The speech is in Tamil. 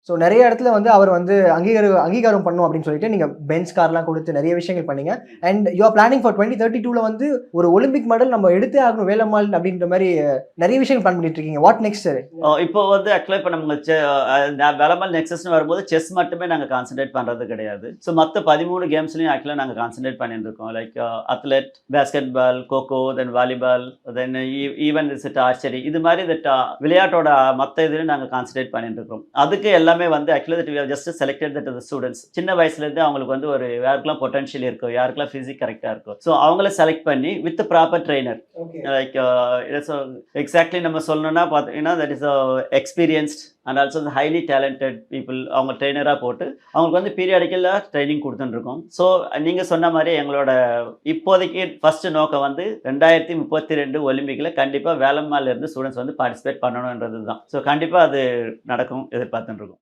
ஸோ நிறைய இடத்துல வந்து அவர் வந்து அங்கீகாரம் பண்ணும் அப்படின்னு சொல்லிட்டு நீங்க பென்ஸ் கார்லாம் கொடுத்து நிறைய விஷயங்கள் பண்ணீங்க. And you are planning for 2032ல வந்து ஒரு ஒலிம்பிக் மெடல் நம்ம எடுத்தே ஆகணும் வேலம்மாள் அப்படின்ற மாதிரி நிறைய விஷயங்கள் பிளான் பண்ணிட்டு இருக்கீங்க. What next sir? இப்போ வந்து ஆக்சுவலாக இப்போ நம்ம வேலம்மாள் நெக்ஸஸ்னு வரும்போது செஸ் மட்டுமே நாங்கள் கான்சென்ட்ரேட் பண்ணுறது கிடையாது. ஸோ மற்ற 13 கேம்ஸ்லையும் ஆக்சுவலாக நாங்கள் கான்சென்ட்ரேட் பண்ணிட்டு இருக்கோம். Like athlete, basketball, kho kho, then volleyball, then even visit archery, இது மாதிரி விளையாட்டோட மற்ற இதுலையும் நாங்கள் கான்சென்ட்ரேட் பண்ணிட்டு இருக்கோம். அதுக்கு எல்லாமே வந்து ஆக்சுவலாக ஜஸ்ட் செலக்டட் தட் ஸ்டூடெண்ட்ஸ் சின்ன வயசுலேருந்து அவங்களுக்கு வந்து ஒரு யாருக்கெல்லாம் பொட்டன்ஷியல் இருக்கும், யாருக்கெல்லாம் ஃபிசிக் கரெக்டாக இருக்கும், ஸோ அவங்கள செலக்ட் பண்ணி with proper trainer, like exactly நம்ம சொல்லணும்னா பார்த்தீங்கன்னா that is experienced and also highly talented people அவங்க ட்ரெயினராக போட்டு அவங்களுக்கு வந்து பீரியாடிக்கலாக ட்ரைனிங் கொடுத்துட்டுருக்கோம். ஸோ நீங்கள் சொன்ன மாதிரி எங்களோட இப்போதைக்கு ஃபஸ்ட்டு நோக்கம் வந்து 2032 ஒலிம்பிக்கில் கண்டிப்பாக வேலம்மாள் இருந்து ஸ்டூடெண்ட்ஸ் வந்து பார்ட்டிசிபேட் பண்ணணுன்றது தான். ஸோ கண்டிப்பாக அது நடக்கும் எதிர்பார்த்துட்டு இருக்கோம்.